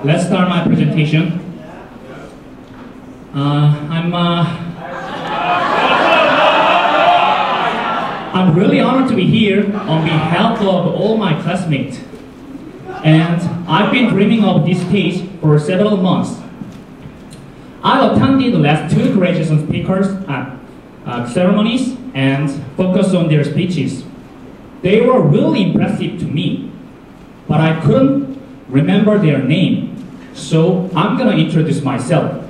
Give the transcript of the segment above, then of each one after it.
let's start my presentation. I'm really honored to be here on behalf of all my classmates. And I've been dreaming of this stage for several months. I attended the last 2 graduation speakers ceremonies and focused on their speeches. They were really impressive to me, but I couldn't remember their name, so I'm gonna introduce myself.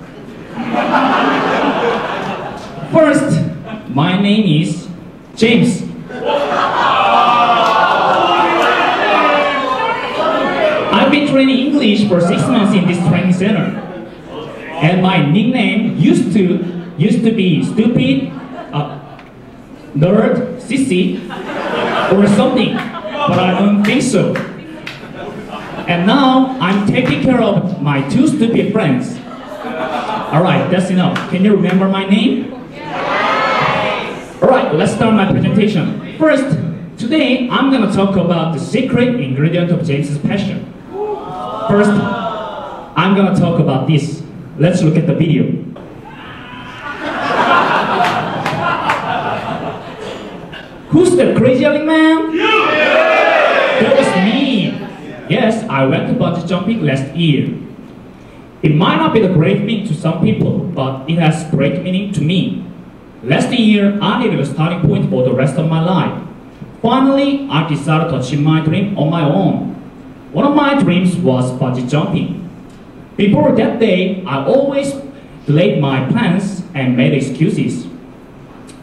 First, my name is James. I've been training English for 6 months in this training center, and my nickname used to be stupid, nerd, sissy, or something, but I don't think so. And now I'm taking care of my 2 stupid friends. Alright, that's enough. Can you remember my name? Alright, let's start my presentation. First, today I'm gonna talk about the secret ingredient of James's passion. First, I'm gonna talk about this. Let's look at the video. Who's the crazy young man? That was me. Yes, I went to bungee jumping last year. It might not be the great thing to some people, but it has great meaning to me. Last year, I needed a starting point for the rest of my life. Finally, I decided to achieve my dream on my own. One of my dreams was bungee jumping. Before that day, I always delayed my plans and made excuses.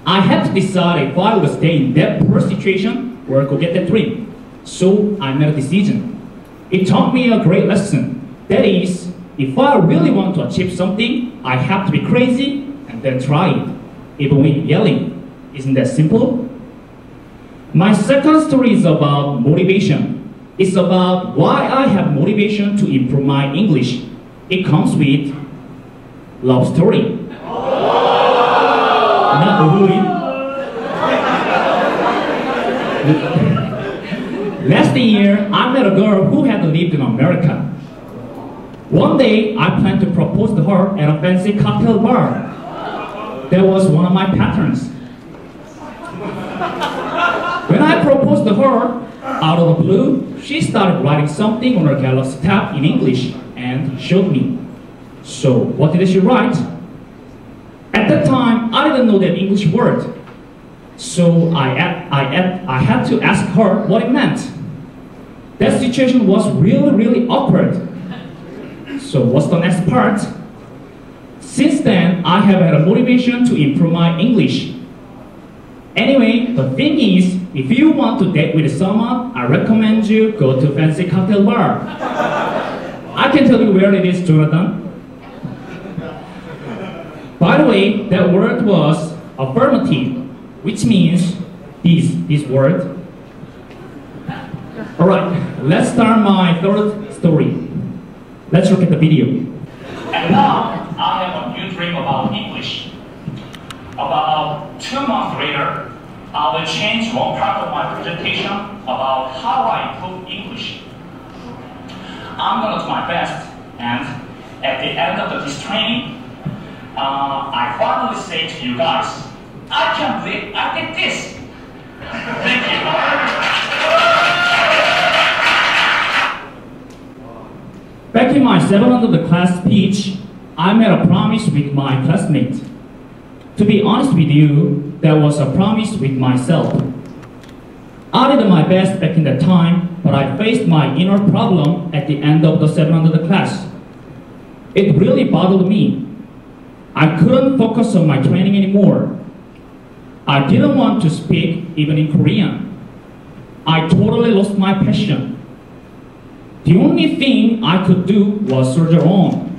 I had to decide if I would stay in that poor situation or go get that dream. So I made a decision. It taught me a great lesson. That is, if I really want to achieve something, I have to be crazy and then try it, even with yelling. Isn't that simple? My second story is about motivation. It's about why I have motivation to improve my English. It comes with love story. Not ruin. Last year, I met a girl who had lived in America. One day, I planned to propose to her at a fancy cocktail bar. That was one of my patterns. When I proposed to her, out of the blue, she started writing something on her Galaxy tab in English and showed me. So, what did she write? At that time, I didn't know that English word. So, I had to ask her what it meant. That situation was really awkward. So, what's the next part? Since then, I have had a motivation to improve my English. Anyway, the thing is, if you want to date with someone, I recommend you go to a fancy cocktail bar. I can tell you where it is, Jonathan. By the way, that word was affirmative, which means this word. Alright, let's start my third story. Let's look at the video. And now, I have a new dream about English. About 2 months later, I will change one part of my presentation about how I improve English. I'm going to do my best, and at the end of this training, I finally say to you guys, I can't believe I did this. Thank you. Back in my 700 class speech, I made a promise with my classmates. To be honest with you, that was a promise with myself. I did my best back in that time, but I faced my inner problem at the end of the 700 class. It really bothered me. I couldn't focus on my training anymore. I didn't want to speak even in Korean. I totally lost my passion. The only thing I could do was soldier on.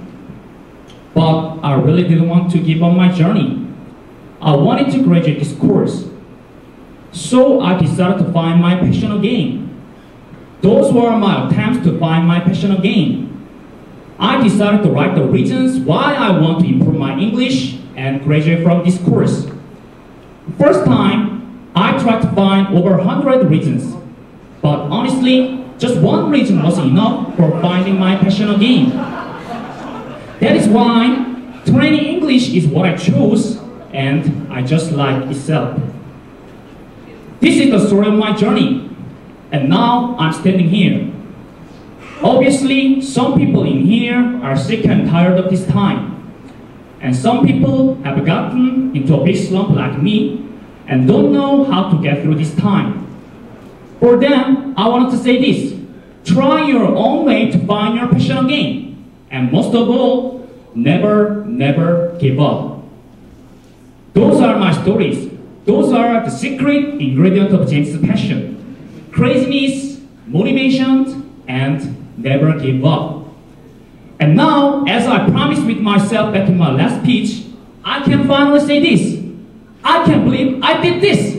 But I really didn't want to give up my journey. I wanted to graduate this course. So I decided to find my passion again. Those were my attempts to find my passion again. I decided to write the reasons why I want to improve my English and graduate from this course. First time, I tried to find over 100 reasons. But honestly, just one reason was enough for finding my passion again. That is why training English is what I chose, and I just like itself. This is the story of my journey, and now I'm standing here. Obviously, some people in here are sick and tired of this time, and some people have gotten into a big slump like me and don't know how to get through this time. For them, I wanted to say this: try your own way to find your passion again, and most of all, never give up. Those are my stories. Those are the secret ingredient of James' passion: craziness, motivation, and never give up. And now, as I promised with myself back in my last speech, I can finally say this: I can't believe I did this!